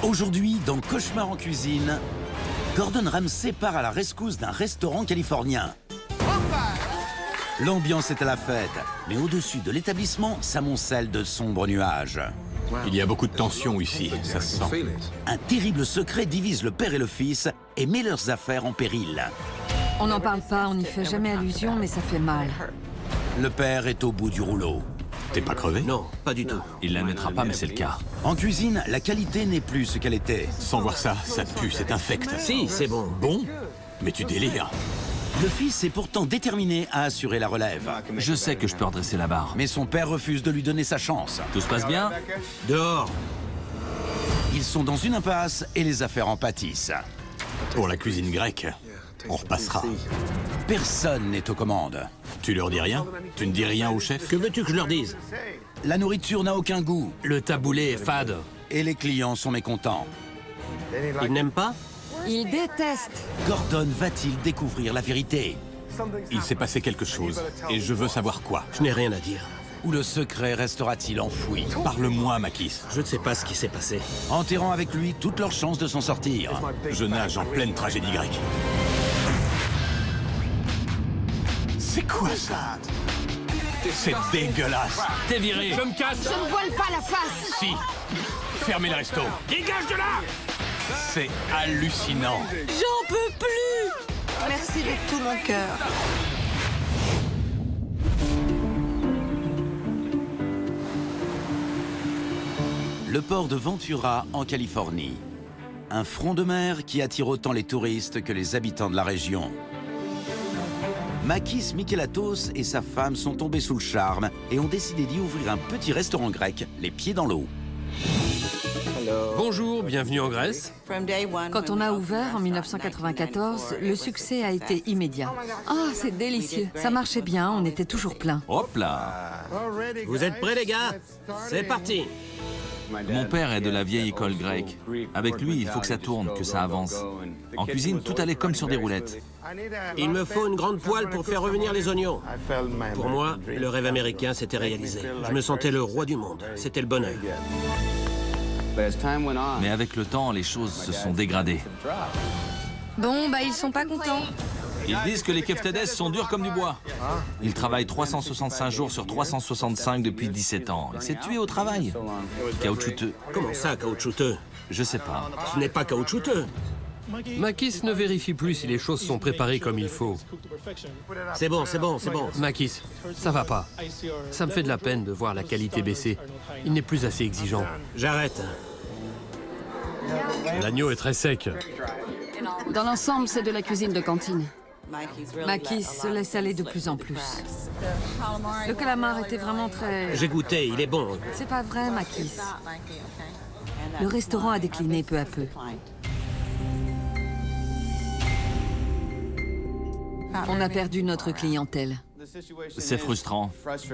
Aujourd'hui, dans Cauchemar en cuisine, Gordon Ramsay part à la rescousse d'un restaurant californien. L'ambiance est à la fête, mais au-dessus de l'établissement s'amoncellent de sombres nuages. Il y a beaucoup de tension ici, ça se sent. Un terrible secret divise le père et le fils et met leurs affaires en péril. On n'en parle pas, on n'y fait jamais allusion, mais ça fait mal. Le père est au bout du rouleau. T'es pas crevé? Non, pas du tout. Il l'admettra pas, mais c'est le cas. En cuisine, la qualité n'est plus ce qu'elle était. Sans voir ça, ça pue, c'est infect. Si, c'est bon. Bon? Mais tu délires. Le fils est pourtant déterminé à assurer la relève. Je sais que je peux redresser la barre. Mais son père refuse de lui donner sa chance. Tout se passe bien? Dehors. Ils sont dans une impasse et les affaires en pâtissent. Pour la cuisine grecque, on repassera. Personne n'est aux commandes. Tu leur dis rien? Tu ne dis rien au chef? Que veux-tu que je leur dise? La nourriture n'a aucun goût Le taboulé est fade. et les clients sont mécontents. Ils n'aiment pas? Il déteste. Gordon va-t-il découvrir la vérité? Il s'est passé quelque chose, et je veux savoir quoi. Je n'ai rien à dire. Ou le secret restera-t-il enfoui? Parle-moi, Makis. Je ne sais pas ce qui s'est passé. Enterrant avec lui toutes leurs chances de s'en sortir. Je nage en pleine tragédie grecque. C'est quoi ça? C'est dégueulasse. T'es viré. Je me casse. Je ne voile pas la face. Si. Fermez le resto. Dégage de là! C'est hallucinant. J'en peux plus. Merci de tout mon cœur. Le port de Ventura, en Californie. Un front de mer qui attire autant les touristes que les habitants de la région. Makis Michelatos et sa femme sont tombés sous le charme et ont décidé d'y ouvrir un petit restaurant grec, les pieds dans l'eau. Bonjour, bienvenue en Grèce. Quand on a ouvert en 1994, le succès a été immédiat. Ah, c'est délicieux. Ça marchait bien, on était toujours plein. Hop là! Vous êtes prêts, les gars? C'est parti. Mon père est de la vieille école grecque. Avec lui, il faut que ça tourne, que ça avance. En cuisine, tout allait comme sur des roulettes. Il me faut une grande poêle pour faire revenir les oignons. Pour moi, le rêve américain s'était réalisé. Je me sentais le roi du monde. C'était le bonheur. Mais avec le temps, les choses se sont dégradées. Bon, bah ils sont pas contents. Ils disent que les keftedes sont durs comme du bois. Ils travaillent 365 jours sur 365 depuis 17 ans. Il s'est tué au travail. Caoutchouteux. Comment ça, caoutchouteux? Je sais pas. Ce n'est pas caoutchouteux. Makis ne vérifie plus si les choses sont préparées comme il faut. C'est bon, c'est bon, c'est bon. Makis, ça va pas. Ça me fait de la peine de voir la qualité baisser. Il n'est plus assez exigeant. J'arrête. L'agneau est très sec. Dans l'ensemble, c'est de la cuisine de cantine. Makis se laisse aller de plus en plus. Le calamar était vraiment très... J'ai goûté, il est bon. C'est pas vrai, Makis. Le restaurant a décliné peu à peu. On a perdu notre clientèle. C'est frustrant,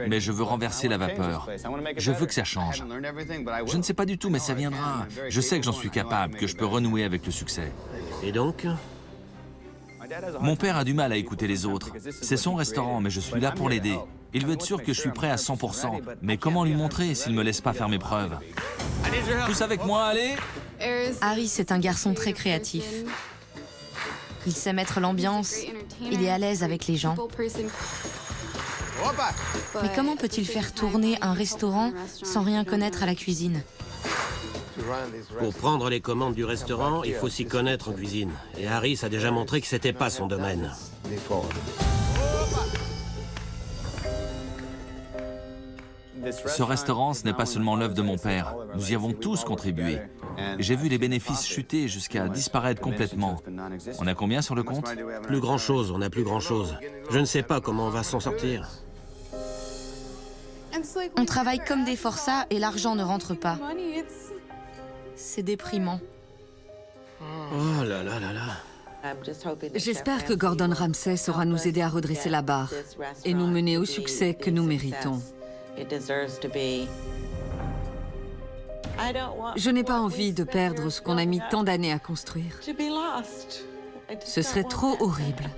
mais je veux renverser la vapeur. Je veux que ça change. Je ne sais pas du tout, mais ça viendra. Je sais que j'en suis capable, que je peux renouer avec le succès. Et donc? Mon père a du mal à écouter les autres. C'est son restaurant, mais je suis là pour l'aider. Il veut être sûr que je suis prêt à 100%. Mais comment lui montrer s'il me laisse pas faire mes preuves? Tous avec moi, allez! Harry, c'est un garçon très créatif. Il sait mettre l'ambiance, il est à l'aise avec les gens. Mais comment peut-il faire tourner un restaurant sans rien connaître à la cuisine? Pour prendre les commandes du restaurant, il faut s'y connaître en cuisine. Et Harris a déjà montré que c'était pas son domaine. Ce restaurant, ce n'est pas seulement l'œuvre de mon père. Nous y avons tous contribué. J'ai vu les bénéfices chuter jusqu'à disparaître complètement. On a combien sur le compte? Plus grand-chose, on n'a plus grand-chose. Je ne sais pas comment on va s'en sortir. On travaille comme des forçats et l'argent ne rentre pas. C'est déprimant. Oh là là là là. J'espère que Gordon Ramsay saura nous aider à redresser la barre et nous mener au succès que nous méritons. Je n'ai pas envie de perdre ce qu'on a mis tant d'années à construire. Ce serait trop horrible.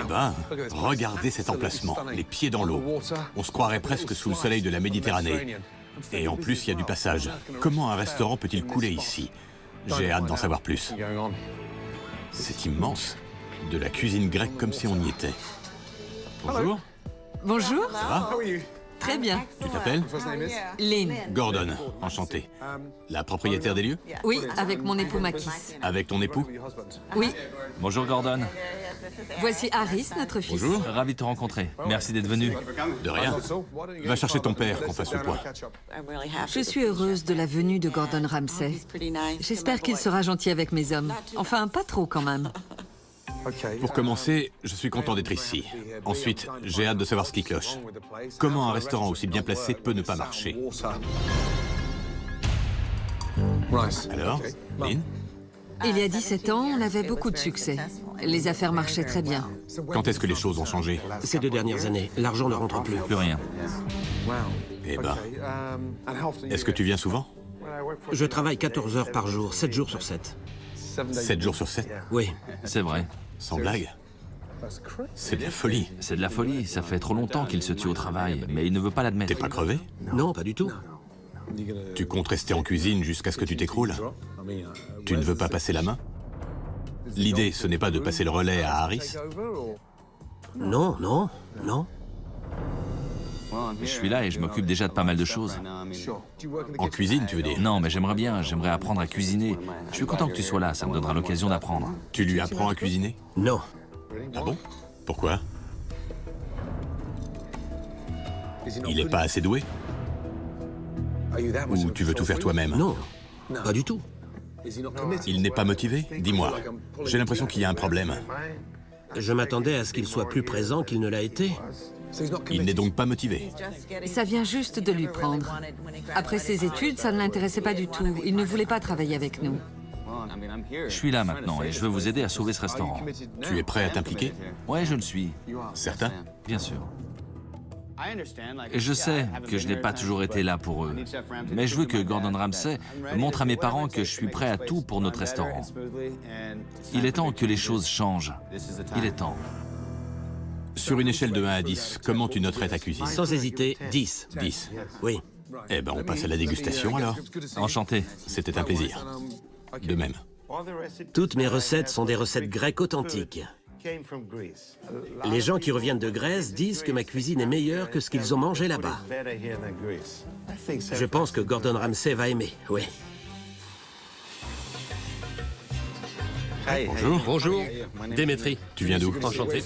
ben, regardez cet emplacement, les pieds dans l'eau. On se croirait presque sous le soleil de la Méditerranée. Et en plus, il y a du passage. Comment un restaurant peut-il couler ici? J'ai hâte d'en savoir plus. C'est immense. De la cuisine grecque comme si on y était. Bonjour, Bonjour. ça va? Très bien. Tu t'appelles? Lynn. Gordon, enchanté. La propriétaire des lieux? Oui, avec mon époux Makis. Avec ton époux? Oui. Bonjour Gordon. Voici Harris, notre fils. Bonjour. Ravi de te rencontrer. Merci d'être venu. De rien. Va chercher ton père, qu'on fasse le point. Je suis heureuse de la venue de Gordon Ramsay. J'espère qu'il sera gentil avec mes hommes. Enfin, pas trop quand même. Pour commencer, je suis content d'être ici. Ensuite, j'ai hâte de savoir ce qui cloche. Comment un restaurant aussi bien placé peut ne pas marcher? Alors, Lynn, Il y a 17 ans, on avait beaucoup de succès. Les affaires marchaient très bien. quand est-ce que les choses ont changé? Ces 2 dernières années, l'argent ne rentre plus. Plus rien. Eh ben, est-ce que tu viens souvent? Je travaille 14 heures par jour, 7 jours sur 7. 7 jours sur 7? Oui. C'est vrai. Sans blague? C'est de la folie. C'est de la folie. Ça fait trop longtemps qu'il se tue au travail, mais il ne veut pas l'admettre. T'es pas crevé? Non, pas du tout. Tu comptes rester en cuisine jusqu'à ce que tu t'écroules? Tu ne veux pas passer la main? L'idée, ce n'est pas de passer le relais à Harris? Non, non, non. Je suis là et je m'occupe déjà de pas mal de choses. En cuisine, tu veux dire? Non, mais j'aimerais bien. J'aimerais apprendre à cuisiner. Je suis content que tu sois là. Ça me donnera l'occasion d'apprendre. Tu lui apprends à cuisiner? Non. Ah bon? Pourquoi? Il n'est pas assez doué? Ou tu veux tout faire toi-même? Non, pas du tout. Il n'est pas motivé? Dis-moi. J'ai l'impression qu'il y a un problème. Je m'attendais à ce qu'il soit plus présent qu'il ne l'a été. Il n'est donc pas motivé. Ça vient juste de lui prendre. Après ses études, ça ne l'intéressait pas du tout. Il ne voulait pas travailler avec nous. Je suis là maintenant et je veux vous aider à sauver ce restaurant. Tu es prêt à t'impliquer? Ouais, je le suis. Certain? Bien sûr. Et je sais que je n'ai pas toujours été là pour eux. Mais je veux que Gordon Ramsay montre à mes parents que je suis prêt à tout pour notre restaurant. Il est temps que les choses changent. Il est temps. Sur une échelle de 1 à 10, comment tu noterais ta cuisine? Sans hésiter, 10. 10. Oui. Eh ben, on passe à la dégustation alors. Enchanté. C'était un plaisir. De même. Toutes mes recettes sont des recettes grecques authentiques. Les gens qui reviennent de Grèce disent que ma cuisine est meilleure que ce qu'ils ont mangé là-bas. Je pense que Gordon Ramsay va aimer, oui. Bonjour. Bonjour, Démétrie. Tu viens d'où? Enchanté.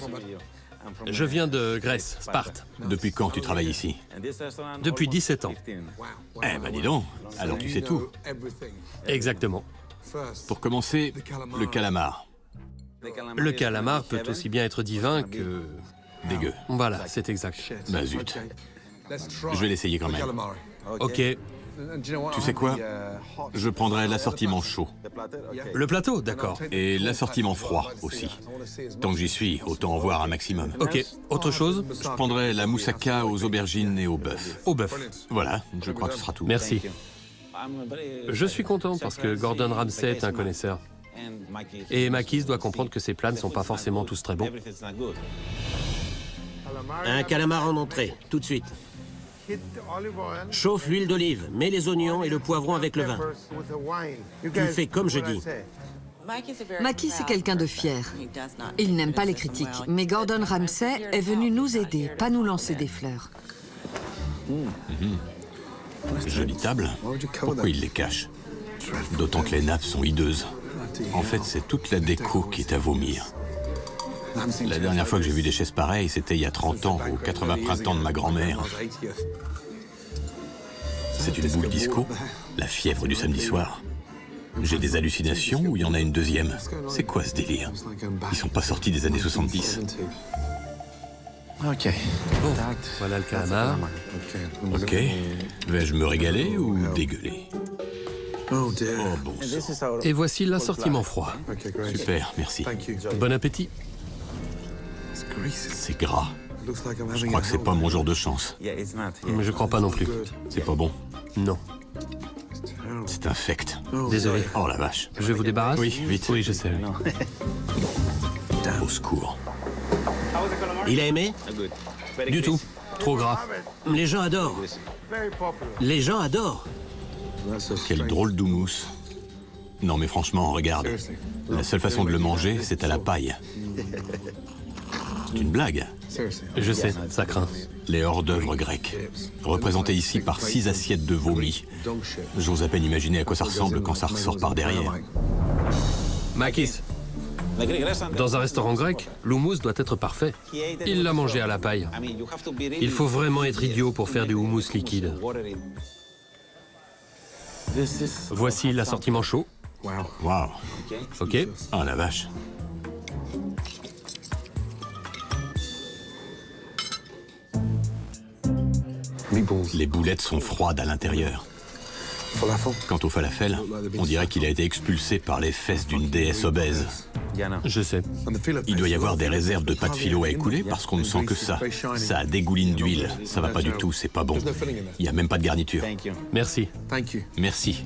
Je viens de Grèce, Sparte. Depuis quand tu travailles ici? Depuis 17 ans. Eh ben dis donc, alors tu sais tout. Exactement. Pour commencer, le calamar. Le calamar peut aussi bien être divin que... Dégueu. Voilà, c'est exact. Bah zut. Je vais l'essayer quand même. Ok. Tu sais quoi? Je prendrai l'assortiment chaud. Le plateau, d'accord. Et l'assortiment froid aussi. Tant que j'y suis, autant en voir un maximum. Ok. Autre chose? Je prendrai la moussaka aux aubergines et au bœuf. Au bœuf. Voilà, je crois que ce sera tout. Merci. Je suis content parce que Gordon Ramsay est un connaisseur. Et Makis doit comprendre que ses plats ne sont pas forcément tous très bons. Un calamar en entrée, tout de suite. Chauffe l'huile d'olive, mets les oignons et le poivron avec le vin. Tu fais comme je dis. Makis est quelqu'un de fier. Il n'aime pas les critiques, mais Gordon Ramsay est venu nous aider, pas nous lancer des fleurs. Jolie table. Pourquoi il les cache? D'autant que les nappes sont hideuses. En fait, c'est toute la déco qui est à vomir. La dernière fois que j'ai vu des chaises pareilles, c'était il y a 30 ans, aux 80 printemps de ma grand-mère. C'est une boule disco, la fièvre du samedi soir. J'ai des hallucinations ou il y en a une deuxième? C'est quoi ce délire? Ils sont pas sortis des années 70. Bon, voilà le calamar. Ok. Vais-je me régaler ou dégueuler? Oh bon sang. Et voici l'assortiment froid. Super, merci. Bon appétit. C'est gras. Je crois que c'est pas mon jour de chance. Mais je crois pas non plus. C'est pas bon. Non. C'est infect. Désolé. Oh la vache. Je vous débarrasse? Oui, vite. Oui, je sais. Au secours. Il a aimé? Du tout. Trop gras. Les gens adorent. Les gens adorent. Quel drôle d'houmous. Non mais franchement, regarde. La seule façon de le manger, c'est à la paille. C'est une blague. Je sais, ça craint. Les hors-d'œuvre grecs, représentés ici par 6 assiettes de vomi. J'ose à peine imaginer à quoi ça ressemble quand ça ressort par derrière. Makis, dans un restaurant grec, l'houmous doit être parfait. Il l'a mangé à la paille. Il faut vraiment être idiot pour faire du houmous liquide. Voici l'assortiment chaud. Waouh. Ok. Ah la vache. Les boulettes sont froides à l'intérieur. Quant au falafel, on dirait qu'il a été expulsé par les fesses d'une déesse obèse. Je sais. Il doit y avoir des réserves de pâte philo à écouler parce qu'on ne sent que ça. Ça dégouline d'huile. Ça va pas du tout, c'est pas bon. Il n'y a même pas de garniture. Merci. Merci.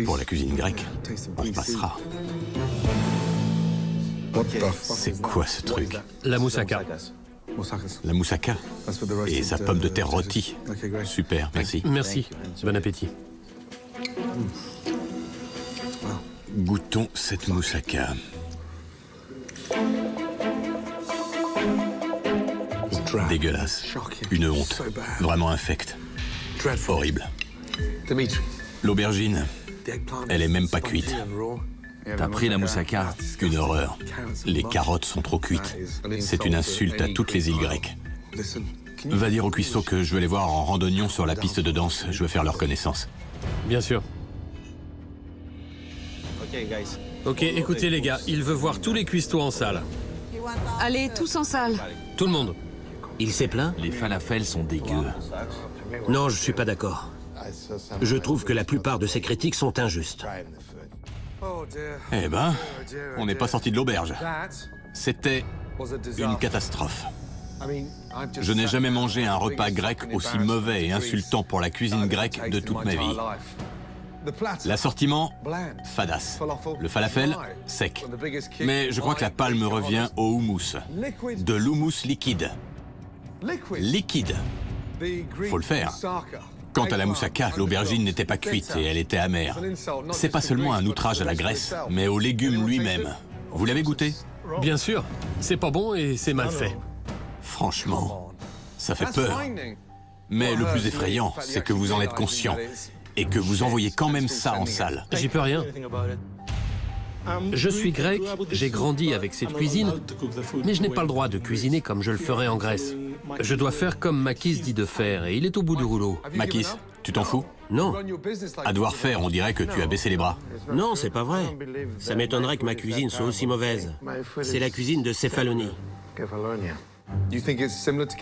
Pour la cuisine grecque, on passera. C'est quoi ce truc? La moussaka. La moussaka et sa pomme de terre rôtie. Super, merci. Merci. Bon appétit. Goûtons cette moussaka. Dégueulasse. Une honte. Vraiment infecte. Horrible. L'aubergine, elle est même pas cuite. T'as pris la moussaka? Une horreur. Les carottes sont trop cuites. C'est une insulte à toutes les îles grecques. Va dire aux cuistots que je veux les voir en randonnion sur la piste de danse. Je veux faire leur connaissance. Bien sûr. Ok, écoutez les gars, il veut voir tous les cuistots en salle. Allez, tous en salle. Tout le monde. Il s'est plaint? Les falafels sont dégueux. Non, je suis pas d'accord. Je trouve que la plupart de ces critiques sont injustes. Eh ben, on n'est pas sorti de l'auberge. C'était une catastrophe. Je n'ai jamais mangé un repas grec aussi mauvais et insultant pour la cuisine grecque de toute ma vie. L'assortiment, fadasse. Le falafel, sec. Mais je crois que la palme revient au houmous. De l'houmous liquide. Liquide. Faut le faire. Quant à la moussaka, l'aubergine n'était pas cuite et elle était amère. C'est pas seulement un outrage à la graisse, mais au légume lui-même. Vous l'avez goûté? Bien sûr. C'est pas bon et c'est mal fait. Franchement, ça fait peur. Mais le plus effrayant, c'est que vous en êtes conscient et que vous envoyez quand même ça en salle. J'y peux rien. Je suis grec, j'ai grandi avec cette cuisine, mais je n'ai pas le droit de cuisiner comme je le ferais en Grèce. Je dois faire comme Makis dit de faire, et il est au bout du rouleau. Makis, tu t'en fous? Non. À devoir faire, on dirait que tu as baissé les bras. Non, c'est pas vrai. Ça m'étonnerait que ma cuisine soit aussi mauvaise. C'est la cuisine de Céphalonie.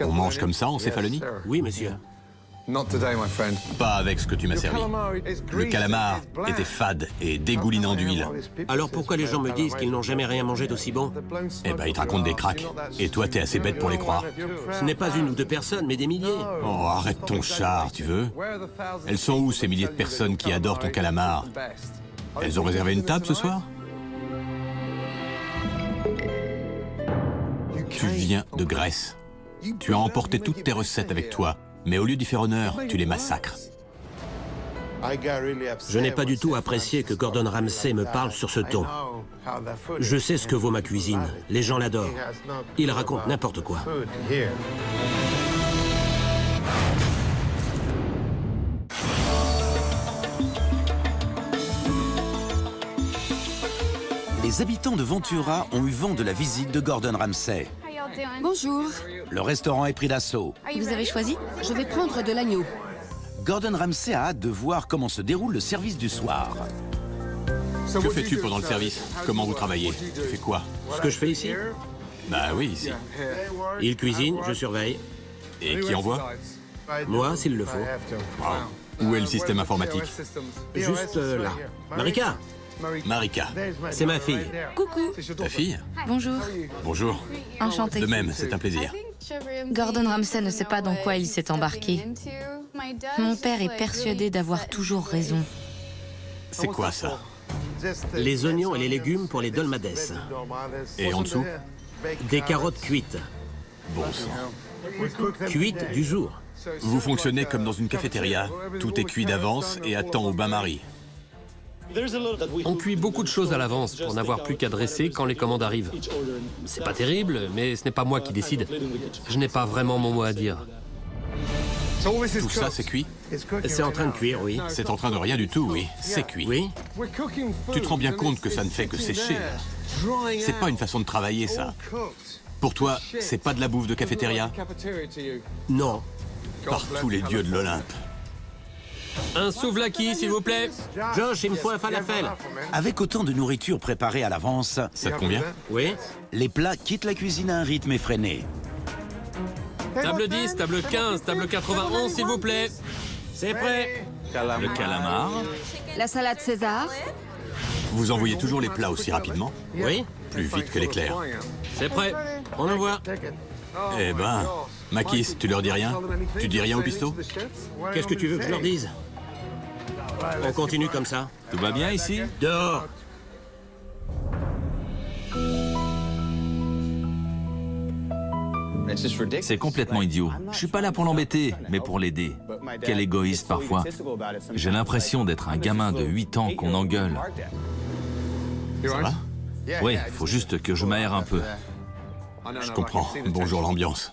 On mange comme ça en Céphalonie? Oui, monsieur. Pas avec ce que tu m'as servi. Le calamar était fade et dégoulinant d'huile. Alors pourquoi les gens me disent qu'ils n'ont jamais rien mangé d'aussi bon? Eh ben, ils te racontent des cracks. Et toi, t'es assez bête pour les croire. Ce n'est pas une ou deux personnes, mais des milliers. Oh, arrête ton char, tu veux? Elles sont où, ces milliers de personnes qui adorent ton calamar? Elles ont réservé une table ce soir? Tu viens de Grèce. Tu as emporté toutes tes recettes avec toi. Mais au lieu d'y faire honneur, tu les massacres. Je n'ai pas du tout apprécié que Gordon Ramsay me parle sur ce ton. Je sais ce que vaut ma cuisine. Les gens l'adorent. Il raconte n'importe quoi. Les habitants de Ventura ont eu vent de la visite de Gordon Ramsay. Bonjour. Le restaurant est pris d'assaut. Vous avez choisi? Je vais prendre de l'agneau. Gordon Ramsay a hâte de voir comment se déroule le service du soir. Que fais-tu pendant le service? Comment vous travaillez? Tu fais quoi? Ce que je fais ici? Bah oui, ici. Il cuisine, je surveille. Et qui envoie? Moi, s'il le faut. Wow. Où est le système informatique? Juste là. Marika, Marika. c'est ma fille. Coucou. Ta fille? Bonjour. Bonjour. Enchantée. De même, c'est un plaisir. Gordon Ramsay ne sait pas dans quoi il s'est embarqué. Mon père est persuadé d'avoir toujours raison. C'est quoi ça? Les oignons et les légumes pour les dolmades. Et en dessous? Des carottes cuites. Bon sang. Cuites du jour. Vous fonctionnez comme dans une cafétéria. Tout est cuit d'avance et à temps au bain-marie. On cuit beaucoup de choses à l'avance pour n'avoir plus qu'à dresser quand les commandes arrivent. C'est pas terrible, mais ce n'est pas moi qui décide. Je n'ai pas vraiment mon mot à dire. Tout ça, c'est cuit? C'est en train de cuire, oui. C'est en train de rien du tout, oui. C'est cuit. Oui. Tu te rends bien compte que ça ne fait que sécher, là. C'est pas une façon de travailler, ça. Pour toi, c'est pas de la bouffe de cafétéria? Non. Par tous les dieux de l'Olympe. Un souvlaki, s'il vous plaît. Josh, il me faut un falafel. Avec autant de nourriture préparée à l'avance, Ça te convient? Oui. les plats quittent la cuisine à un rythme effréné. Table 10, table 15, table 91, s'il vous plaît. C'est prêt. Le calamar. La salade César. Vous envoyez toujours les plats aussi rapidement? Oui. Plus vite que l'éclair. C'est prêt. On envoie. Eh ben, Makis, tu leur dis rien? Tu dis rien au pisto? Qu'est-ce que tu veux que je leur dise? On continue comme ça. Tout va bien ici? Dehors. C'est complètement idiot. Je suis pas là pour l'embêter, mais pour l'aider. Quel égoïste parfois. J'ai l'impression d'être un gamin de 8 ans qu'on engueule. Ça va? Oui, faut juste que je m'aère un peu. Je comprends. Bonjour l'ambiance.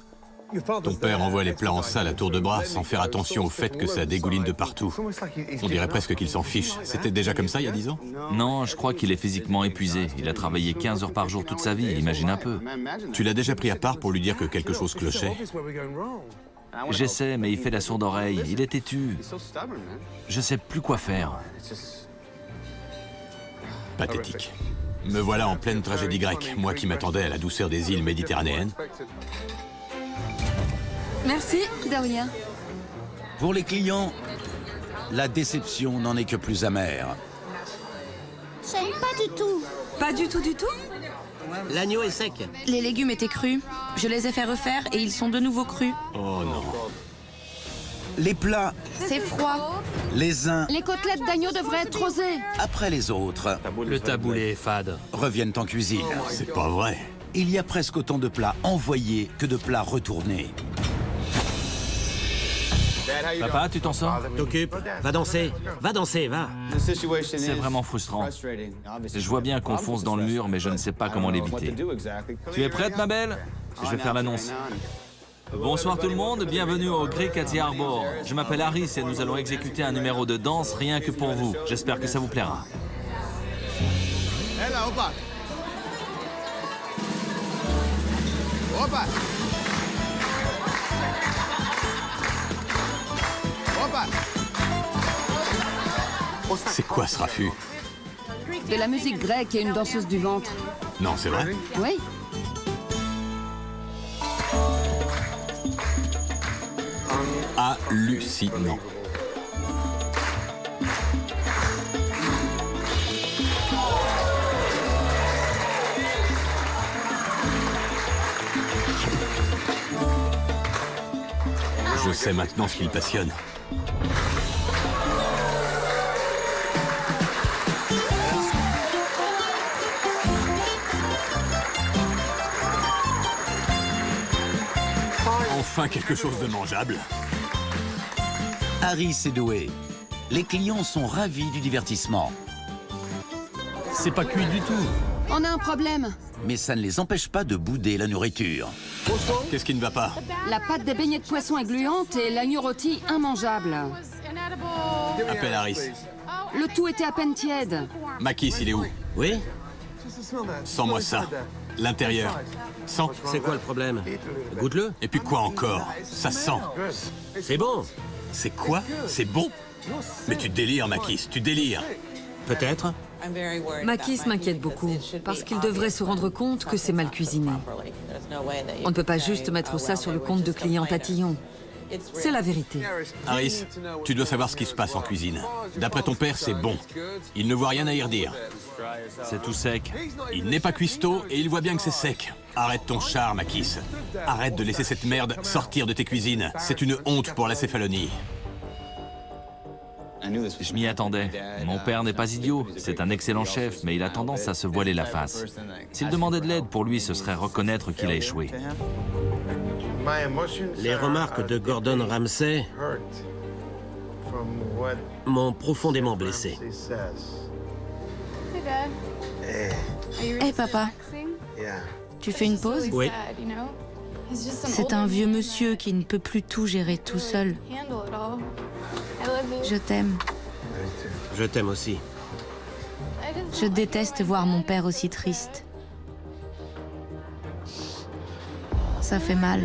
Ton père envoie les plats en salle à tour de bras sans faire attention au fait que ça dégouline de partout. On dirait presque qu'il s'en fiche. C'était déjà comme ça il y a 10 ans? Non, je crois qu'il est physiquement épuisé. Il a travaillé 15 heures par jour toute sa vie, imagine un peu. Tu l'as déjà pris à part pour lui dire que quelque chose clochait? J'essaie, mais il fait la sourde oreille. Il est têtu. Je sais plus quoi faire. Pathétique. Me voilà en pleine tragédie grecque, moi qui m'attendais à la douceur des îles méditerranéennes. Merci, de rien. Pour les clients, la déception n'en est que plus amère. J'aime pas du tout. Pas du tout, du tout. L'agneau est sec. Les légumes étaient crus. Je les ai fait refaire et ils sont de nouveau crus. Oh non. Les plats, C'est froid. les uns Les côtelettes d'agneau devraient être rosées. après les autres, Le taboulé est fade. reviennent en cuisine. C'est pas vrai. Il y a presque autant de plats envoyés que de plats retournés. Papa, tu t'en sors? T'occupe. Va danser. Va danser, va. C'est vraiment frustrant. Je vois bien qu'on fonce dans le mur, mais je ne sais pas comment l'éviter. Tu es prête, ma belle? Je vais faire l'annonce. Bonsoir tout le monde, bienvenue au Greek at the Harbor. Je m'appelle Harris et nous allons exécuter un numéro de danse rien que pour vous. J'espère que ça vous plaira. C'est quoi ce raffut? De la musique grecque et une danseuse du ventre. Non, c'est vrai? Oui. Hallucinant. Je sais maintenant ce qui le passionne. Enfin quelque chose de mangeable. Harris est doué. Les clients sont ravis du divertissement. C'est pas cuit du tout. On a un problème. Mais ça ne les empêche pas de bouder la nourriture. Qu'est-ce qui ne va pas? La pâte des beignets de poisson est gluante et l'agneau rôti immangeable. Appelle Harris. Le tout était à peine tiède. Makis, il est où? Oui. Sens-moi ça. L'intérieur. Sens. C'est quoi le problème? Goûte-le. Et puis quoi encore? Ça sent. C'est bon. C'est quoi? C'est bon? Mais tu délires, Makis, tu délires. Peut-être. Makis m'inquiète beaucoup, parce qu'il devrait se rendre compte que c'est mal cuisiné. On ne peut pas juste mettre ça sur le compte de clients tatillons. C'est la vérité. Harris, tu dois savoir ce qui se passe en cuisine. D'après ton père, c'est bon. Il ne voit rien à y redire. C'est tout sec. Il n'est pas cuistot et il voit bien que c'est sec. Arrête ton char, Makis. Arrête de laisser cette merde sortir de tes cuisines. C'est une honte pour la céphalonie. Je m'y attendais. Mon père n'est pas idiot, c'est un excellent chef, mais il a tendance à se voiler la face. S'il demandait de l'aide, pour lui, ce serait reconnaître qu'il a échoué. Les remarques de Gordon Ramsay m'ont profondément blessé. Hé papa, tu fais une pause? Oui. C'est un vieux monsieur qui ne peut plus tout gérer tout seul. Je t'aime. Je t'aime aussi. Je déteste voir mon père aussi triste. Ça fait mal.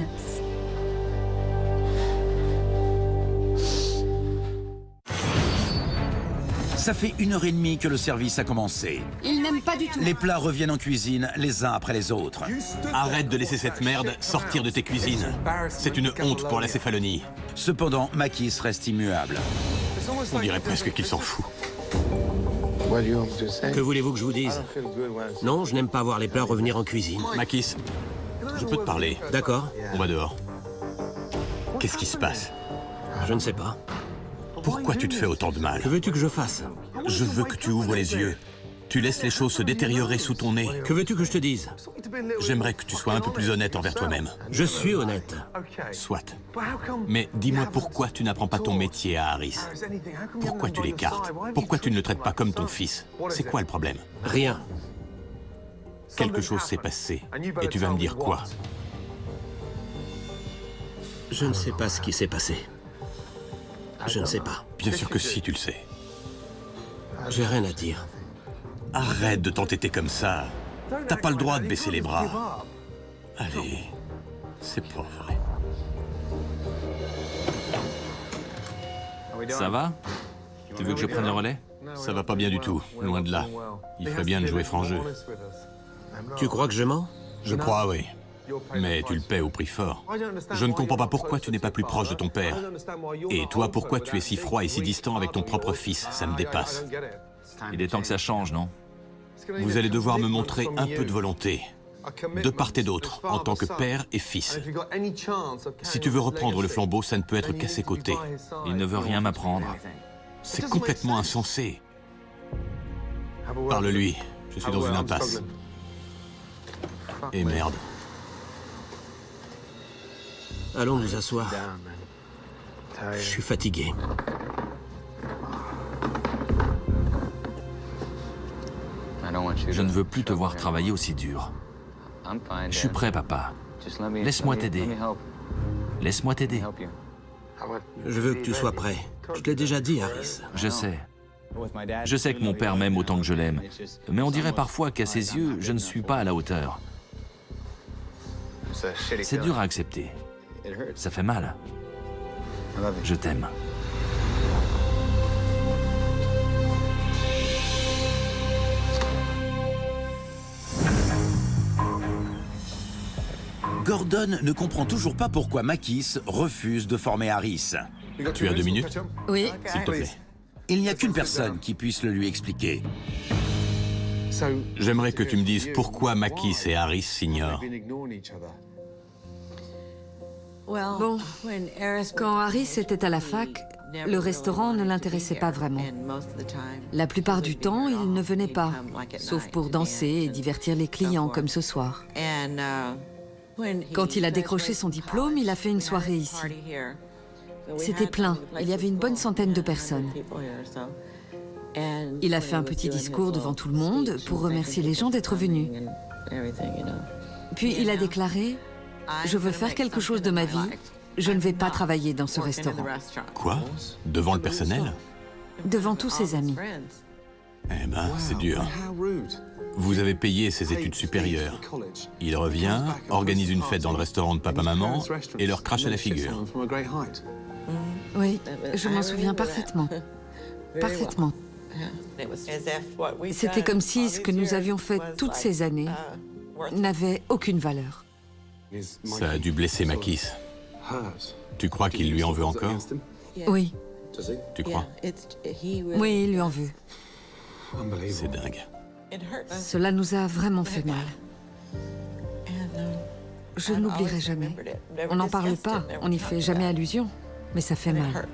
Ça fait 1h30 que le service a commencé. Il n'aime pas du tout. Les plats reviennent en cuisine, les uns après les autres. Arrête de laisser cette merde sortir de tes cuisines. C'est une honte pour la céphalonie. Cependant, Makis reste immuable. On dirait presque qu'il s'en fout. Que voulez-vous que je vous dise? Non, je n'aime pas voir les plats revenir en cuisine. Makis, je peux te parler. D'accord? On va dehors. Qu'est-ce qui se passe? Je ne sais pas. Pourquoi tu te fais autant de mal? Que veux-tu que je fasse? Je veux que tu ouvres les yeux. Tu laisses les choses se détériorer sous ton nez. Que veux-tu que je te dise? J'aimerais que tu sois un peu plus honnête envers toi-même. Je suis honnête. Soit. Mais dis-moi pourquoi tu n'apprends pas ton métier à Harris? Pourquoi tu l'écartes? Pourquoi tu ne le traites pas comme ton fils? C'est quoi le problème? Rien. Quelque chose s'est passé. Et tu vas me dire quoi? Je ne sais pas ce qui s'est passé. Je ne sais pas. Bien sûr que si, tu le sais. J'ai rien à dire. Arrête de t'entêter comme ça. T'as pas le droit de baisser les bras. Allez, c'est pas vrai. Ça va? Tu veux que je prenne le relais? Ça va pas bien du tout, loin de là. Il ferait bien de jouer franc jeu. Tu crois que je mens? Je crois, oui. Mais tu le paies au prix fort. Je ne comprends pas pourquoi tu n'es pas plus proche de ton père. Et toi, pourquoi tu es si froid et si distant avec ton propre fils? Ça me dépasse. Il est temps que ça change, non? Vous allez devoir me montrer un peu de volonté, de part et d'autre, en tant que père et fils. Si tu veux reprendre le flambeau, ça ne peut être qu'à ses côtés. Il ne veut rien m'apprendre. C'est complètement insensé. Parle-lui, je suis dans une impasse. Et merde. Allons nous asseoir. Je suis fatigué. Je ne veux plus te voir travailler aussi dur. Je suis prêt, papa. Laisse-moi t'aider. Laisse-moi t'aider. Je veux que tu sois prêt. Je te l'ai déjà dit, Harris. Je sais. Je sais que mon père m'aime autant que je l'aime. Mais on dirait parfois qu'à ses yeux, je ne suis pas à la hauteur. C'est dur à accepter. Ça fait mal. Je t'aime. Gordon ne comprend toujours pas pourquoi Makis refuse de former Harris. Tu as 2 minutes? Oui. S'il te plaît. Il n'y a qu'une personne qui puisse le lui expliquer. J'aimerais que tu me dises pourquoi Makis et Harris s'ignorent. Bon, quand Harris était à la fac, le restaurant ne l'intéressait pas vraiment. La plupart du temps, il ne venait pas, sauf pour danser et divertir les clients comme ce soir. Quand il a décroché son diplôme, il a fait une soirée ici. C'était plein, il y avait une bonne centaine de personnes. Il a fait un petit discours devant tout le monde pour remercier les gens d'être venus. Puis il a déclaré « Je veux faire quelque chose de ma vie, je ne vais pas travailler dans ce restaurant. Quoi? Devant le personnel? » Devant tous ses amis. Eh ben, c'est dur. Vous avez payé ses études supérieures. Il revient, organise une fête dans le restaurant de papa-maman et leur crache à la figure. Oui, je m'en souviens parfaitement. Parfaitement. C'était comme si ce que nous avions fait toutes ces années n'avait aucune valeur. Ça a dû blesser Makis. Tu crois qu'il lui en veut encore? Oui, Tu crois? oui, il lui en veut. C'est dingue. Cela nous a vraiment fait mal. Je n'oublierai jamais. On n'en parle pas, on n'y fait jamais allusion, mais ça fait mal.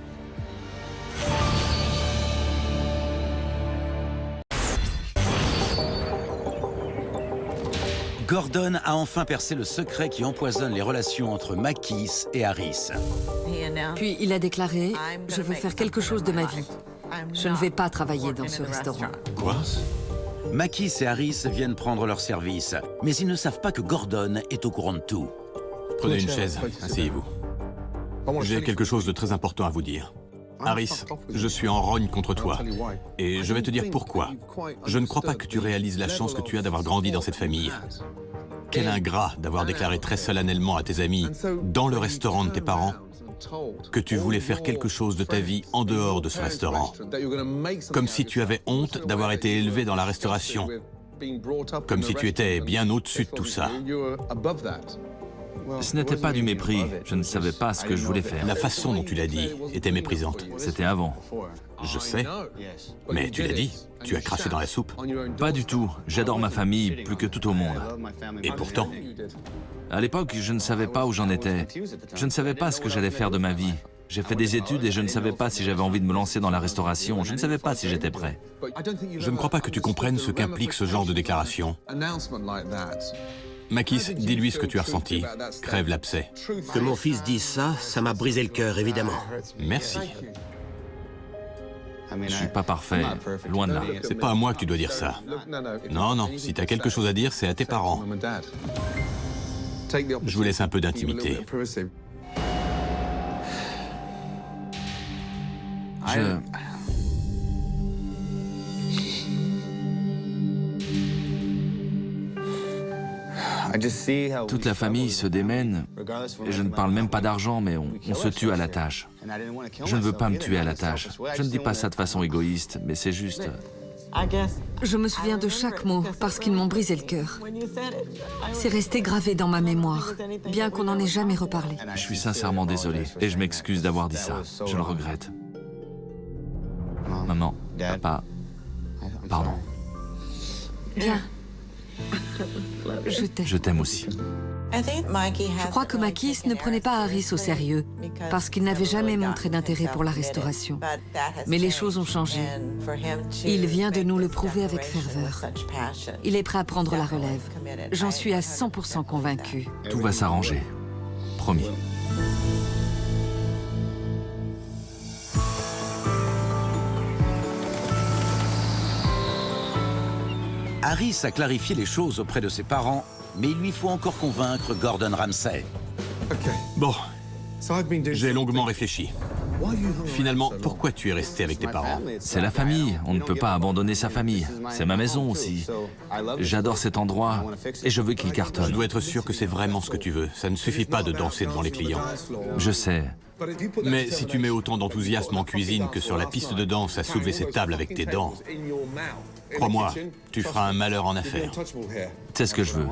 Gordon a enfin percé le secret qui empoisonne les relations entre Makis et Harris. Puis il a déclaré « Je veux faire quelque chose de ma vie. Je ne vais pas travailler dans ce restaurant. » Quoi? Makis et Harris viennent prendre leur service, mais ils ne savent pas que Gordon est au courant de tout. Prenez une chaise, asseyez-vous. J'ai quelque chose de très important à vous dire. Harris, je suis en rogne contre toi. Et je vais te dire pourquoi. Je ne crois pas que tu réalises la chance que tu as d'avoir grandi dans cette famille. Quel ingrat d'avoir déclaré très solennellement à tes amis, dans le restaurant de tes parents, que tu voulais faire quelque chose de ta vie en dehors de ce restaurant. Comme si tu avais honte d'avoir été élevé dans la restauration. Comme si tu étais bien au-dessus de tout ça. Ce n'était pas du mépris, je ne savais pas ce que je voulais faire. La façon dont tu l'as dit était méprisante. C'était avant. Je sais, mais tu l'as dit, tu as craché dans la soupe. Pas du tout, j'adore ma famille plus que tout au monde. Et pourtant, À l'époque, je ne savais pas où j'en étais. Je ne savais pas ce que j'allais faire de ma vie. J'ai fait des études et je ne savais pas si j'avais envie de me lancer dans la restauration. Je ne savais pas si j'étais prêt. je ne crois pas que tu comprennes ce qu'implique ce genre de déclaration. Makis, dis-lui ce que tu as ressenti. Crève l'abcès. Que mon fils dise ça, ça m'a brisé le cœur, évidemment. Merci. Je suis pas parfait, loin de là. C'est pas à moi que tu dois dire ça. Non, non, si t'as quelque chose à dire, c'est à tes parents. Je vous laisse un peu d'intimité. Toute la famille se démène, et je ne parle même pas d'argent, mais on se tue à la tâche. Je ne veux pas me tuer à la tâche. Je ne dis pas ça de façon égoïste, mais c'est juste... Je me souviens de chaque mot parce qu'ils m'ont brisé le cœur. C'est resté gravé dans ma mémoire, bien qu'on n'en ait jamais reparlé. Je suis sincèrement désolé, et je m'excuse d'avoir dit ça. Je le regrette. Maman, papa, pardon. Bien. Je t'aime. Je t'aime aussi. Je crois que Makis ne prenait pas Harris au sérieux parce qu'il n'avait jamais montré d'intérêt pour la restauration. Mais les choses ont changé. Il vient de nous le prouver avec ferveur. Il est prêt à prendre la relève. J'en suis à 100% convaincue. Tout va s'arranger. Promis. Harris a clarifié les choses auprès de ses parents, mais il lui faut encore convaincre Gordon Ramsay. Bon, j'ai longuement réfléchi. Finalement, pourquoi tu es resté avec tes parents? C'est la famille, on ne peut pas abandonner sa famille. C'est ma maison aussi. J'adore cet endroit et je veux qu'il Je cartonne. dois être sûr que c'est vraiment ce que tu veux. Ça ne suffit pas de danser devant les clients. Je sais. Mais si tu mets autant d'enthousiasme en cuisine que sur la piste de danse à soulever cette table avec tes dents, crois-moi, tu feras un malheur en affaires. C'est ce que je veux.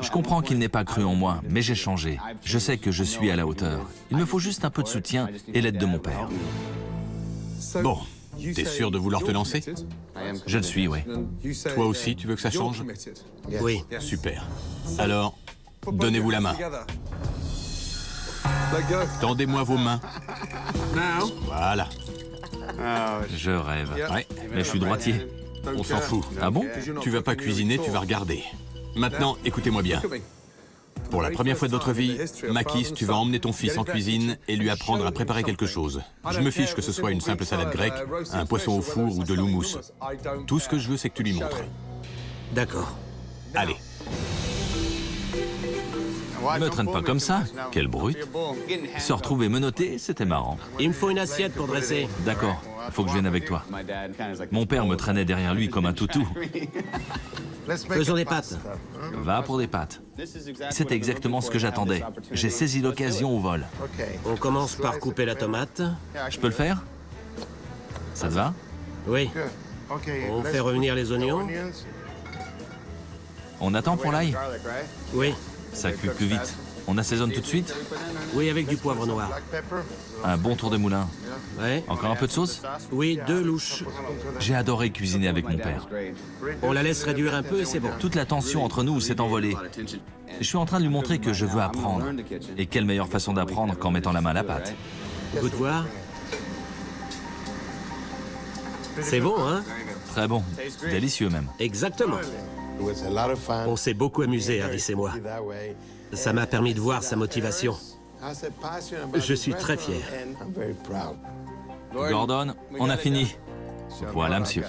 Je comprends qu'il n'ait pas cru en moi, mais j'ai changé. Je sais que je suis à la hauteur. Il me faut juste un peu de soutien et l'aide de mon père. Bon, t'es sûr de vouloir te lancer? Je le suis, oui. Toi aussi, tu veux que ça change? Oui. Super. Alors, donnez-vous la main. Tendez-moi vos mains. Voilà. Je rêve. Ouais. Mais je suis droitier. On s'en fout. Ah bon? Tu vas pas cuisiner, tu vas regarder. Maintenant, écoutez-moi bien. Pour la première fois de votre vie, Makis, tu vas emmener ton fils en cuisine et lui apprendre à préparer quelque chose. Je me fiche que ce soit une simple salade grecque, un poisson au four ou de l'houmous. Tout ce que je veux, c'est que tu lui montres. D'accord. Allez. Me traîne pas comme ça. Quelle brute. Se retrouver menotté, c'était marrant. Il me faut une assiette pour dresser. D'accord, il faut que je vienne avec toi. Mon père me traînait derrière lui comme un toutou. Faisons des pâtes. Va pour des pâtes. C'était exactement ce que j'attendais. J'ai saisi l'occasion au vol. On commence par couper la tomate. Je peux le faire? Ça te va? Oui. On fait revenir les oignons. On attend pour l'ail? Oui. Ça cuit plus vite. On assaisonne tout de suite? Oui, avec du poivre noir. Un bon tour de moulin. Ouais. Encore un peu de sauce? Oui, 2 louches. J'ai adoré cuisiner avec mon père. On la laisse réduire un peu et c'est bon. Toute la tension entre nous s'est envolée. Je suis en train de lui montrer que je veux apprendre. Et quelle meilleure façon d'apprendre qu'en mettant la main à la pâte? Goûte voir. C'est bon, hein? Très bon. Délicieux même. Exactement. On s'est beaucoup amusé, Harris et moi. Ça m'a permis de voir sa motivation. Je suis très fier. Gordon, on a fini. Voilà, monsieur.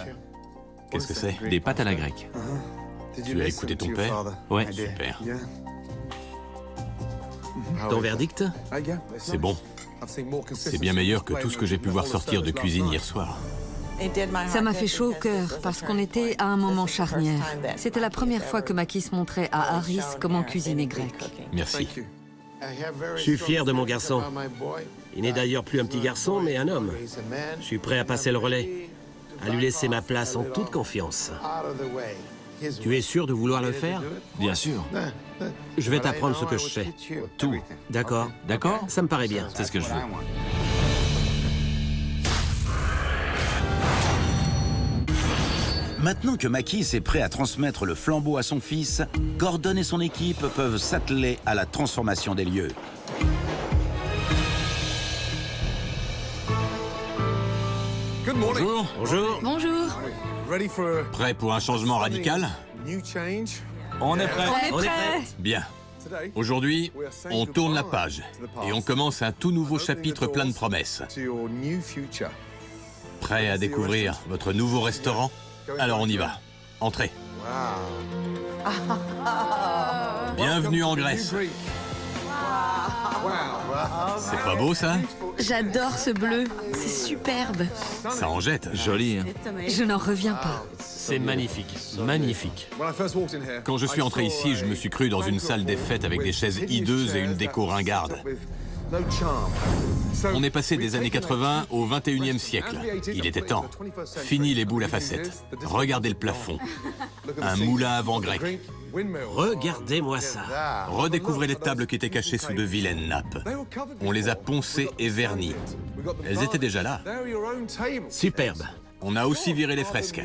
Qu'est-ce que c'est? Des pâtes à la grecque. Tu as écouté ton père? Ouais. Super. Ton verdict? C'est bon. C'est bien meilleur que tout ce que j'ai pu voir sortir de cuisine hier soir. Ça m'a fait chaud au cœur parce qu'on était à un moment charnière. C'était la première fois que Makis montrait à Harris comment cuisiner grec. Merci. Je suis fier de mon garçon. Il n'est d'ailleurs plus un petit garçon, mais un homme. Je suis prêt à passer le relais, à lui laisser ma place en toute confiance. Tu es sûr de vouloir le faire? Bien sûr. Je vais t'apprendre ce que je sais. Tout. D'accord? D'accord? Ça me paraît bien. C'est ce que je veux. Maintenant que Makis est prêt à transmettre le flambeau à son fils, Gordon et son équipe peuvent s'atteler à la transformation des lieux. Bonjour. Bonjour. Bonjour. Prêt pour un changement radical? On est prêt. On est prêt. Bien. Aujourd'hui, on tourne la page et on commence un tout nouveau chapitre plein de promesses. Prêt à découvrir votre nouveau restaurant? Alors on y va. Entrez. Bienvenue en Grèce. C'est pas beau ça? J'adore ce bleu. C'est superbe. Ça en jette. Joli. Hein? Je n'en reviens pas. C'est magnifique, magnifique. Quand je suis entré ici, je me suis cru dans une salle des fêtes avec des chaises hideuses et une déco ringarde. On est passé des années 80 au 21e siècle. Il était temps. Fini les boules à facettes. Regardez le plafond. Un moulin à vent grec. Regardez-moi ça. Redécouvrez les tables qui étaient cachées sous de vilaines nappes. On les a poncées et vernies. Elles étaient déjà là. Superbe. On a aussi viré les fresques.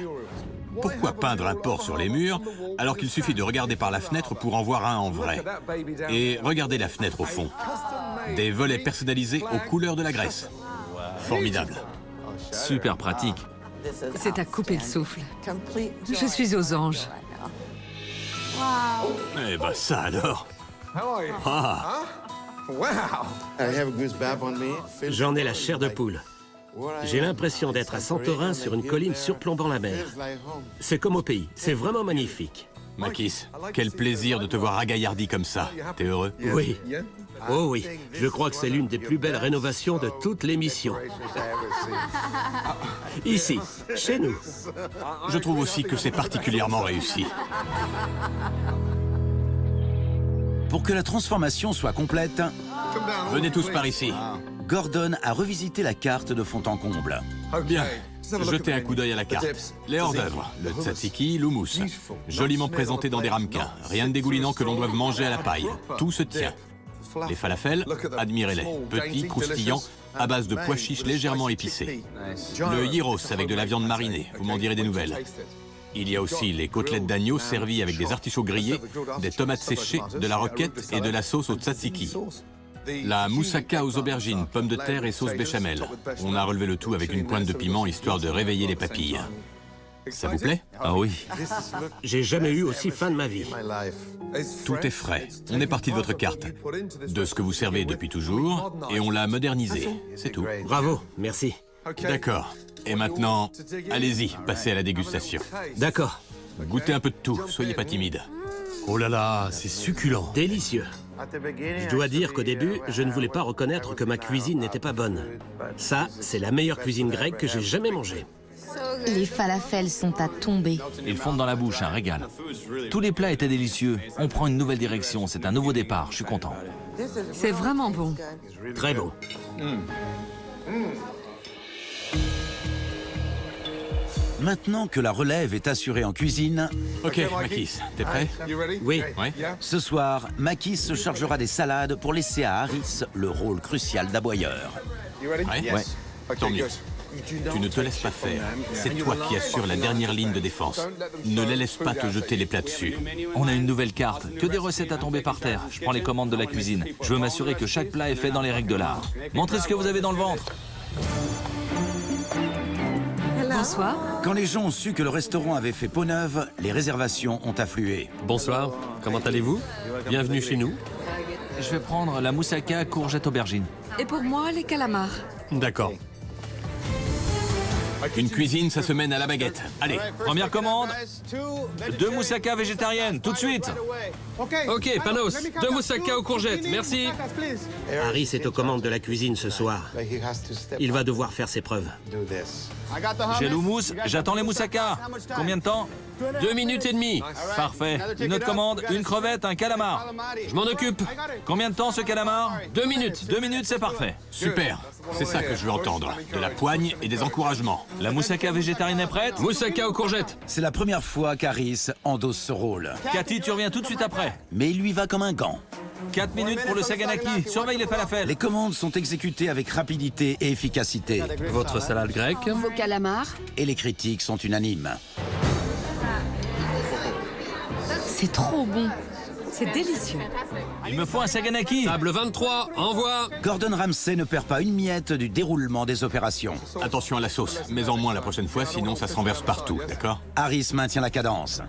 Pourquoi peindre un porc sur les murs alors qu'il suffit de regarder par la fenêtre pour en voir un en vrai? Et regardez la fenêtre au fond. Des volets personnalisés aux couleurs de la Grèce. Formidable. Super pratique. C'est à couper le souffle. Je suis aux anges. Eh ben ça alors. Ah, J'en ai la chair de poule. J'ai l'impression d'être à Santorin sur une colline surplombant la mer. C'est comme au pays. C'est vraiment magnifique. Makis, quel plaisir de te voir ragaillardi comme ça. T'es heureux? Oui. Oh oui. Je crois que c'est l'une des plus belles rénovations de toute l'émission. Ici, chez nous. Je trouve aussi que c'est particulièrement réussi. Pour que la transformation soit complète, Venez tous par ici. Gordon a revisité la carte de fond en comble. Bien. Jetez un coup d'œil à la carte. Les hors-d'œuvre, le tzatziki, l'houmous. Joliment présenté dans des ramequins. Rien de dégoulinant que l'on doive manger à la paille. Tout se tient. Les falafels, admirez-les. Petits, croustillants, à base de pois chiches légèrement épicés. Le gyros avec de la viande marinée. Vous m'en direz des nouvelles. Il y a aussi les côtelettes d'agneau servies avec des artichauts grillés, des tomates séchées, de la roquette et de la sauce au tzatziki. La moussaka aux aubergines, pommes de terre et sauce béchamel. On a relevé le tout avec une pointe de piment histoire de réveiller les papilles. Ça vous plaît? Ah oui. J'ai jamais eu aussi faim de ma vie. Tout est frais. On est parti de votre carte, de ce que vous servez depuis toujours, et on l'a modernisé. C'est tout. Bravo, merci. D'accord. Et maintenant, allez-y, passez à la dégustation. D'accord. Goûtez un peu de tout, soyez pas timide. Oh là là, c'est succulent. Délicieux. Je dois dire qu'au début, je ne voulais pas reconnaître que ma cuisine n'était pas bonne. Ça, c'est la meilleure cuisine grecque que j'ai jamais mangée. Les falafels sont à tomber. Ils fondent dans la bouche, un régal. Tous les plats étaient délicieux. On prend une nouvelle direction, c'est un nouveau départ, je suis content. C'est vraiment bon. Très bon. Maintenant que la relève est assurée en cuisine, Ok, Makis, t'es prêt? Oui. Ouais. ce soir, Makis se chargera des salades pour laisser à Harris le rôle crucial d'aboyeur. Ouais. Tant mieux. Tu ne te laisses pas faire. C'est toi qui assures la dernière ligne de défense. Ne les laisse pas te jeter les plats dessus. On a une nouvelle carte, que des recettes à tomber par terre. Je prends les commandes de la cuisine. Je veux m'assurer que chaque plat est fait dans les règles de l'art. Montrez ce que vous avez dans le ventre. Dans Bonsoir. Quand les gens ont su que le restaurant avait fait peau neuve, les réservations ont afflué. Bonsoir, comment allez-vous? Bienvenue chez nous. Je vais prendre la moussaka courgette aubergine. Et pour moi, les calamars. D'accord. Une cuisine, ça se mène à la baguette. Allez, Première commande, 2 moussaka végétariennes, tout de suite. Ok, Panos, 2 moussaka aux courgettes, merci. Harris est aux commandes de la cuisine ce soir. Il va devoir faire ses preuves. J'ai l'houmous, j'attends les moussaka. Combien de temps? 2 minutes et demie. Parfait. Une autre commande, une crevette, un calamar. Je m'en occupe. Combien de temps ce calamar? 2 minutes. 2 minutes, c'est parfait. super. C'est ça que je veux entendre. De la poigne et des encouragements. La moussaka végétarienne est prête? Moussaka aux courgettes. C'est la première fois qu'Harris endosse ce rôle. Cathy, tu reviens tout de suite après. Mais il lui va comme un gant. 4 minutes pour le saganaki. Surveille les falafels. Les commandes sont exécutées avec rapidité et efficacité. Votre salade grecque. Vos calamars. Et les critiques sont unanimes. C'est trop bon. C'est délicieux. Il me faut un saganaki. Table 23, envoie. Gordon Ramsay ne perd pas une miette du déroulement des opérations. Attention à la sauce, mais en moins la prochaine fois, sinon ça se renverse partout, d'accord? Harris maintient la cadence.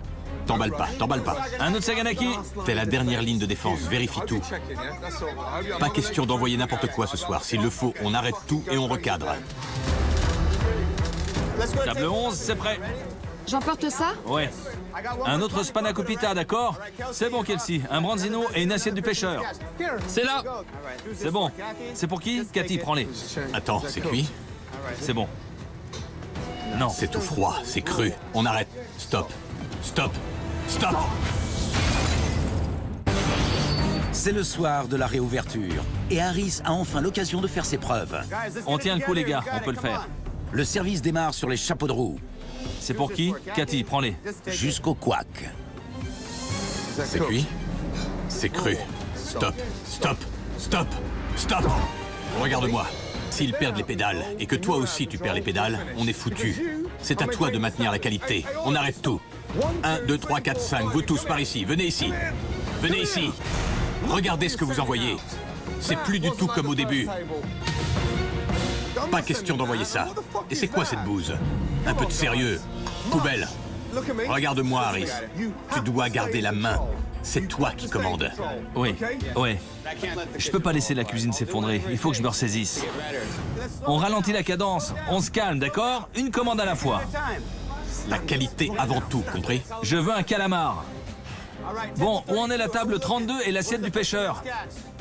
T'emballe pas, t'emballe pas. Un autre saganaki. T'es la dernière ligne de défense, vérifie tout. Pas question d'envoyer n'importe quoi ce soir. S'il le faut, on arrête tout et on recadre. Table 11, c'est prêt. J'emporte ça? Ouais. Un autre spanakopita, d'accord? C'est bon, Kelsey. Un branzino et une assiette du pêcheur. C'est là. C'est bon. C'est pour qui? Cathy, prends-les. Attends, c'est cuit? C'est bon. Non. C'est tout froid, c'est cru. On arrête. Stop. Stop. Stop. C'est le soir de la réouverture. Et Harris a enfin l'occasion de faire ses preuves. On tient le coup, les gars. On peut le faire. Le service démarre sur les chapeaux de roue. C'est pour qui? Cathy, prends-les. Jusqu'au couac. C'est cuit? C'est cru. Stop. Stop. Stop. Stop. Regarde-moi. S'ils perdent les pédales, et que toi aussi tu perds les pédales, on est foutu. C'est à toi de maintenir la qualité. On arrête tout. 1, 2, 3, 4, 5. Vous tous par ici. Venez ici. Venez ici. Regardez ce que vous envoyez. C'est plus du tout comme au début. Pas question d'envoyer ça. Et c'est quoi cette bouse? Un peu de sérieux. Poubelle. Regarde-moi, Harris. Tu dois garder la main. C'est toi qui commandes. Oui, ouais. Je peux pas laisser la cuisine s'effondrer. Il faut que je me ressaisisse. On ralentit la cadence. On se calme, d'accord? Une commande à la fois. La qualité avant tout, compris? Je veux un calamar. Bon, où en est la table 32 et l'assiette du pêcheur?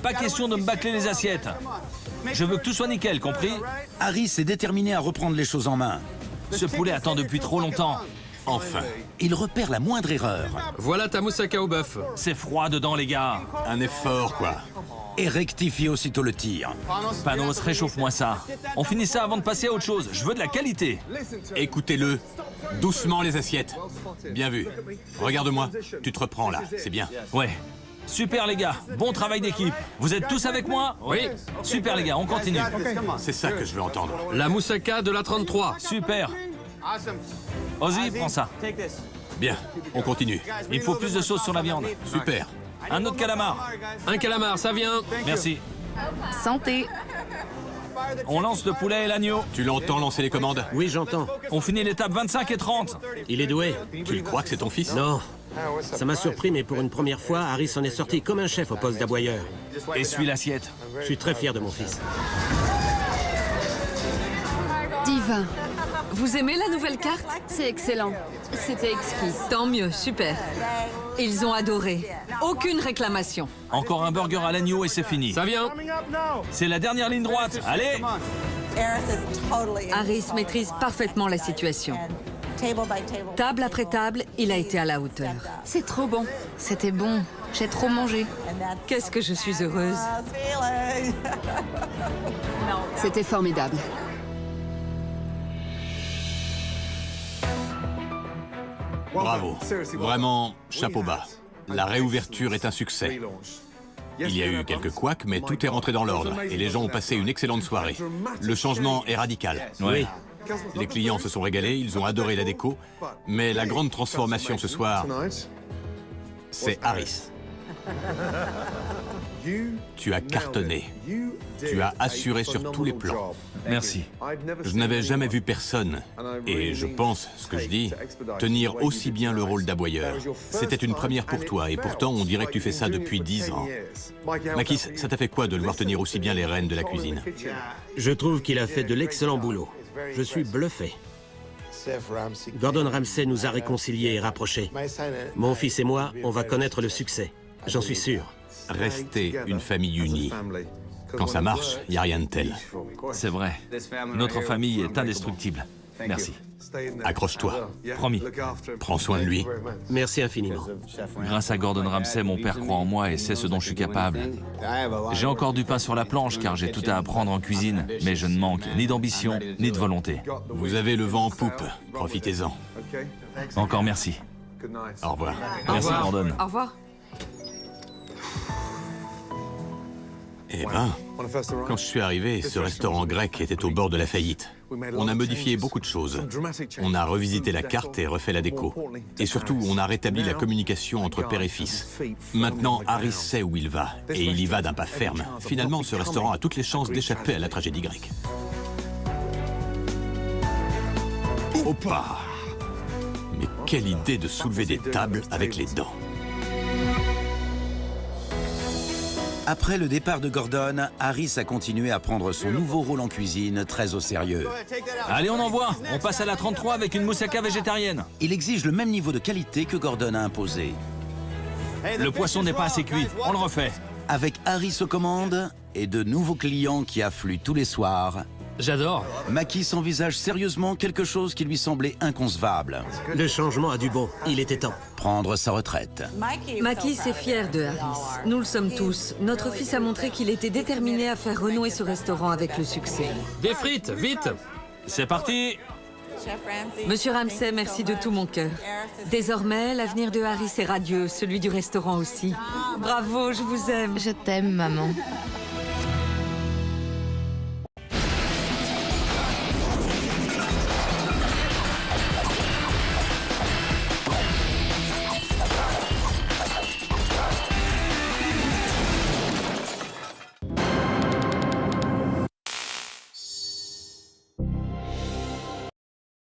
Pas question de me bâcler les assiettes. Je veux que tout soit nickel, compris? Harris est déterminé à reprendre les choses en main. Ce poulet attend depuis trop longtemps. Enfin. Il repère la moindre erreur Voilà ta moussaka au bœuf. C'est froid dedans, les gars. Un effort, quoi. et rectifie aussitôt le tir. Panos, réchauffe-moi ça. On finit ça avant de passer à autre chose. Je veux de la qualité. Écoutez-le. Doucement les assiettes. Bien vu. Regarde-moi. Tu te reprends là. C'est bien. Ouais. Super les gars, bon travail d'équipe. Vous êtes tous avec moi? Oui. Super les gars, on continue. C'est ça que je veux entendre. La moussaka de la 33. Super. Ozzy, prends ça. Bien. On continue. Il faut plus de sauce sur la viande. Super. Un autre calamar. Un calamar, ça vient. Merci. Santé. On lance le poulet et l'agneau. Tu l'entends lancer les commandes? Oui, j'entends. On finit l'étape 25 et 30. Il est doué. Tu le crois que c'est ton fils? Non. Ça m'a surpris, mais pour une première fois, Harris en est sorti comme un chef au poste d'aboyeur. Essuie l'assiette. Je suis très fier de mon fils. Divin. Vous aimez la nouvelle carte? C'est excellent. C'était exquis. Tant mieux, super. Ils ont adoré. Aucune réclamation. Encore un burger à l'agneau et c'est fini. Ça vient. C'est la dernière ligne droite. Allez! Harris maîtrise parfaitement la situation. Table après table, il a été à la hauteur. C'est trop bon. C'était bon. J'ai trop mangé. Qu'est-ce que je suis heureuse. C'était formidable. Bravo. Vraiment, chapeau bas. La réouverture est un succès. Il y a eu quelques couacs, mais tout est rentré dans l'ordre et les gens ont passé une excellente soirée. Le changement est radical. Oui. Les clients se sont régalés, ils ont adoré la déco, mais la grande transformation ce soir, c'est Harris. Tu as cartonné. Tu as assuré sur tous les plans. Merci. Je n'avais jamais vu personne, et je pense, ce que je dis, tenir aussi bien le rôle d'aboyeur. C'était une première pour toi, et pourtant on dirait que tu fais ça depuis 10 ans. Makis, ça t'a fait quoi de le voir tenir aussi bien les rênes de la cuisine? Je trouve qu'il a fait de l'excellent boulot. Je suis bluffé. Gordon Ramsay nous a réconciliés et rapprochés. Mon fils et moi, on va connaître le succès. J'en suis sûr. Restez une famille unie. Quand ça marche, il n'y a rien de tel. C'est vrai. Notre famille est indestructible. Merci. Accroche-toi. Promis. Prends soin de lui. Merci infiniment. Grâce à Gordon Ramsay, mon père croit en moi et sait ce dont je suis capable. J'ai encore du pain sur la planche car j'ai tout à apprendre en cuisine, mais je ne manque ni d'ambition ni de volonté. Vous avez le vent en poupe. Profitez-en. Encore merci. Au revoir. Merci Gordon. Au revoir. Eh ben, quand je suis arrivé, ce restaurant grec était au bord de la faillite. On a modifié beaucoup de choses. On a revisité la carte et refait la déco. Et surtout, on a rétabli la communication entre père et fils. Maintenant, Harris sait où il va, et il y va d'un pas ferme. Finalement, ce restaurant a toutes les chances d'échapper à la tragédie grecque. Opa! Mais quelle idée de soulever des tables avec les dents! Après le départ de Gordon, Harris a continué à prendre son nouveau rôle en cuisine très au sérieux. Allez, on envoie. On passe à la 33 avec une moussaka végétarienne. Il exige le même niveau de qualité que Gordon a imposé. Le poisson n'est pas assez cuit. On le refait. Avec Harris aux commandes et de nouveaux clients qui affluent tous les soirs, J'adore. Makis envisage sérieusement quelque chose qui lui semblait inconcevable. Le changement a du bon. Il était temps. Prendre sa retraite. Makis est fier de Harris. Nous le sommes tous. Notre fils a montré qu'il était déterminé à faire renouer ce restaurant avec le succès. Des frites, vite. C'est parti. Monsieur Ramsay, merci de tout mon cœur. Désormais, l'avenir de Harris est radieux, celui du restaurant aussi. Bravo, je vous aime. Je t'aime, maman.